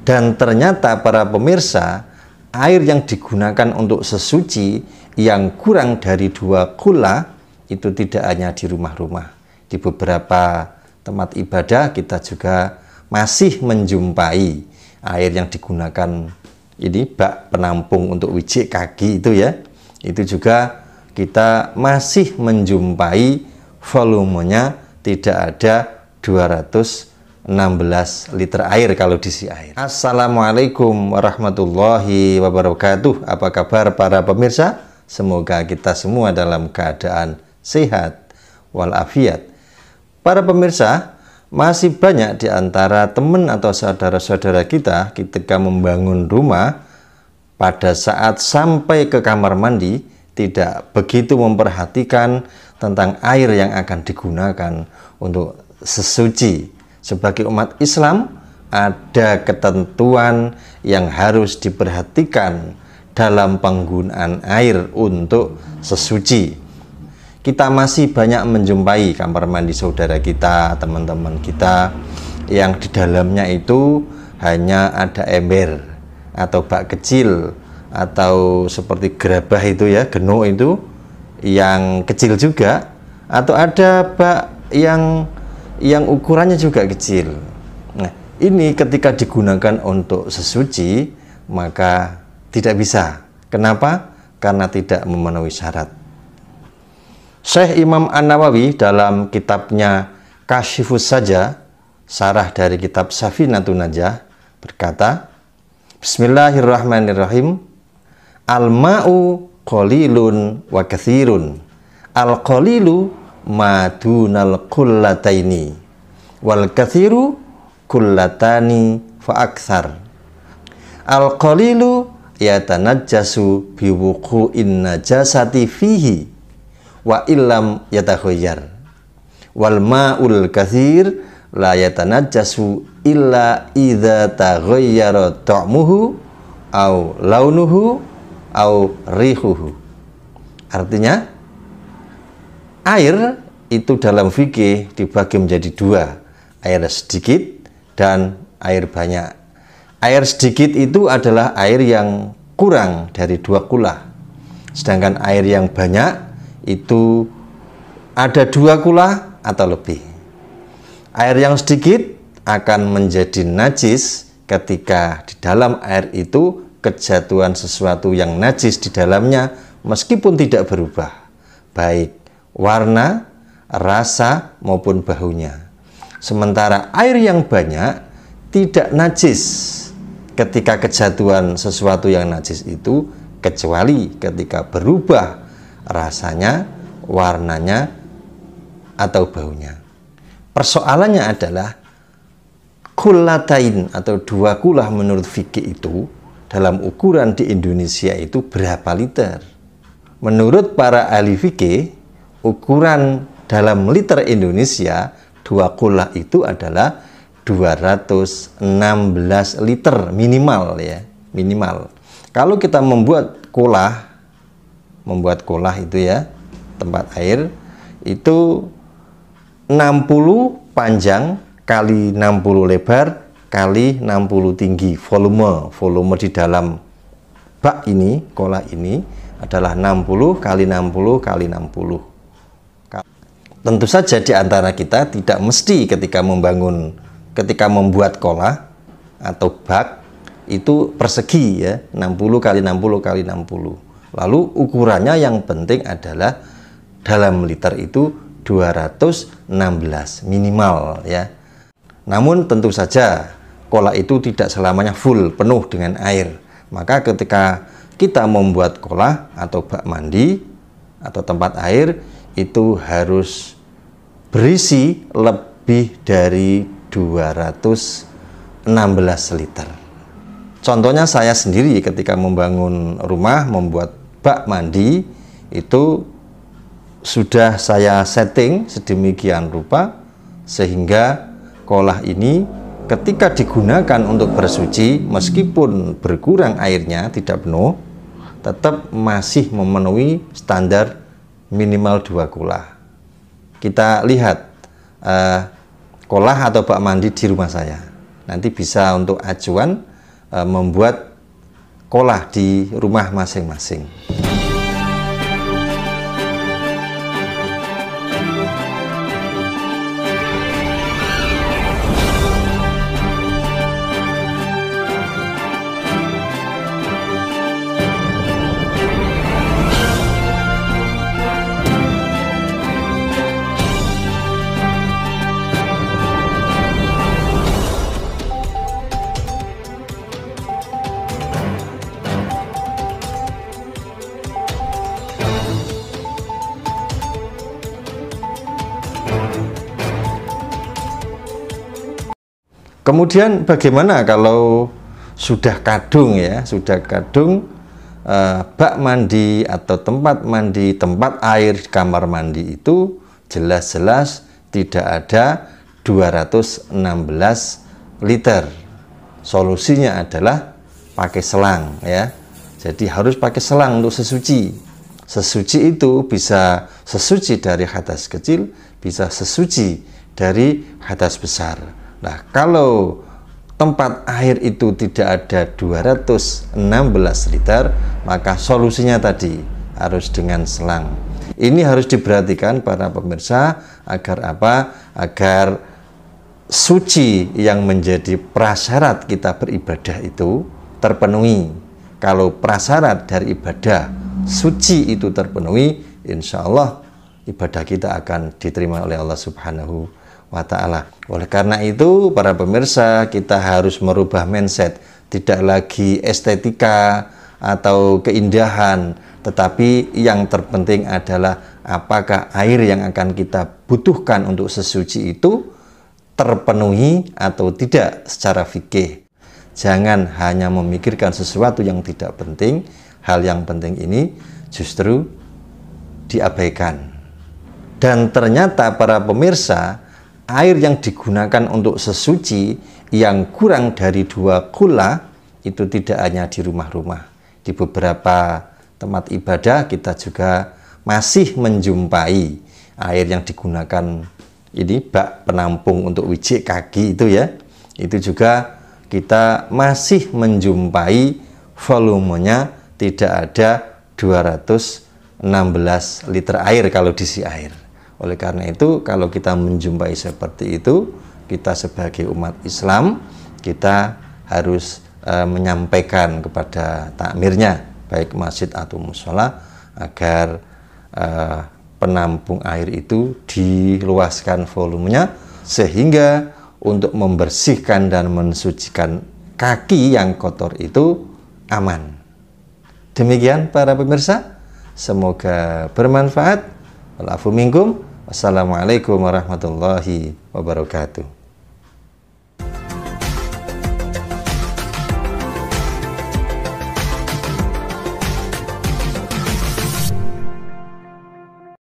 Dan ternyata para pemirsa, air yang digunakan untuk sesuci yang kurang dari 2 kula itu tidak hanya di rumah-rumah. Di beberapa tempat ibadah kita juga masih menjumpai air yang digunakan ini bak penampung untuk wijik kaki itu ya. Itu juga kita masih menjumpai volumenya tidak ada 216 liter air kalau diisi air. Assalamualaikum warahmatullahi wabarakatuh. Apa kabar para pemirsa? Semoga kita semua dalam keadaan sehat walafiat. Para pemirsa, masih banyak di antara teman atau saudara-saudara kita ketika membangun rumah, pada saat sampai ke kamar mandi tidak begitu memperhatikan tentang air yang akan digunakan untuk sesuci. Sebagai umat Islam, ada ketentuan yang harus diperhatikan dalam penggunaan air untuk sesuci. Kita masih banyak menjumpai kamar mandi saudara kita, teman-teman kita, yang di dalamnya itu hanya ada ember atau bak kecil, atau seperti gerabah itu ya, geno itu yang kecil juga, atau ada bak yang ukurannya juga kecil. Nah, ini ketika digunakan untuk sesuci maka tidak bisa. Kenapa? Karena tidak memenuhi syarat. Syekh Imam An-Nawawi dalam kitabnya Kasyifus Saja, sarah dari kitab Safinatun Najah, berkata, Bismillahirrahmanirrahim. Al-ma'u qalilun wa katsirun. Al-qalilu madunal qullataini wal katsiru kullatani fa aktsar. Al-qalilu yatanajjasu biwuqu'in najasati fihi wa illam yatakhayyar. Wal ma'ul katsir la yatanajjasu illa idza taghayyara ta'muhu au launuhu au rihuhu. Artinya, air itu dalam fikih dibagi menjadi 2, air sedikit dan air banyak. Air sedikit itu adalah air yang kurang dari 2 kula. Sedangkan air yang banyak itu ada 2 kula atau lebih. Air yang sedikit akan menjadi najis ketika di dalam air itu kejatuhan sesuatu yang najis di dalamnya meskipun tidak berubah, baik warna, rasa maupun baunya. Sementara air yang banyak tidak najis ketika kejatuhan sesuatu yang najis itu, kecuali ketika berubah rasanya, warnanya, atau baunya. Persoalannya adalah kullatain atau 2 kulah menurut fikih itu dalam ukuran di Indonesia itu berapa liter? Menurut para ahli fikih, ukuran dalam liter Indonesia 2 kulah itu adalah 216 liter minimal ya, minimal. Kalau kita membuat kolah itu ya, tempat air itu 60 panjang kali 60 lebar kali 60 tinggi, volume di dalam bak ini, kolah ini adalah 60 kali 60 kali 60. Tentu saja di antara kita tidak mesti ketika membuat kolah atau bak itu persegi ya, 60 kali 60 kali 60. Lalu ukurannya yang penting adalah dalam liter itu 216 minimal ya. Namun tentu saja kolah itu tidak selamanya full penuh dengan air. Maka ketika kita membuat kolah atau bak mandi atau tempat air itu harus berisi lebih dari 216 liter. Contohnya saya sendiri ketika membangun rumah, membuat bak mandi itu sudah saya setting sedemikian rupa sehingga kolah ini ketika digunakan untuk bersuci, meskipun berkurang airnya tidak penuh, tetap masih memenuhi standar minimal 2 kula. Kita lihat kolah atau bak mandi di rumah saya. Nanti bisa untuk acuan membuat kolah di rumah masing-masing. Kemudian bagaimana kalau sudah kadung ya, bak mandi atau tempat mandi, tempat air di kamar mandi itu jelas-jelas tidak ada 216 liter. Solusinya adalah pakai selang ya. Jadi harus pakai selang untuk sesuci. Sesuci itu bisa sesuci dari hadas kecil, bisa sesuci dari hadas besar. Nah, kalau tempat air itu tidak ada 216 liter, maka solusinya tadi harus dengan selang. Ini harus diperhatikan para pemirsa agar apa? Agar suci yang menjadi prasyarat kita beribadah itu terpenuhi. Kalau prasyarat dari ibadah suci itu terpenuhi, insya Allah ibadah kita akan diterima oleh Allah Subhanahu wa ta'ala. Oleh karena itu para pemirsa, kita harus merubah mindset, tidak lagi estetika atau keindahan, tetapi yang terpenting adalah apakah air yang akan kita butuhkan untuk sesuci itu terpenuhi atau tidak secara fikih. Jangan hanya memikirkan sesuatu yang tidak penting, hal yang penting ini justru diabaikan. Dan ternyata para pemirsa, air yang digunakan untuk sesuci yang kurang dari 2 kula itu tidak hanya di rumah-rumah. Di beberapa tempat ibadah kita juga masih menjumpai air yang digunakan ini bak penampung untuk wijik kaki itu ya. Itu juga kita masih menjumpai volumenya tidak ada 216 liter air kalau diisi air. Oleh karena itu, kalau kita menjumpai seperti itu, kita sebagai umat Islam, kita harus menyampaikan kepada takmirnya, baik masjid atau musola, agar penampung air itu diluaskan volumenya, sehingga untuk membersihkan dan mensucikan kaki yang kotor itu aman. Demikian para pemirsa, semoga bermanfaat. Walafu minkum. Wassalamualaikum warahmatullahi wabarakatuh.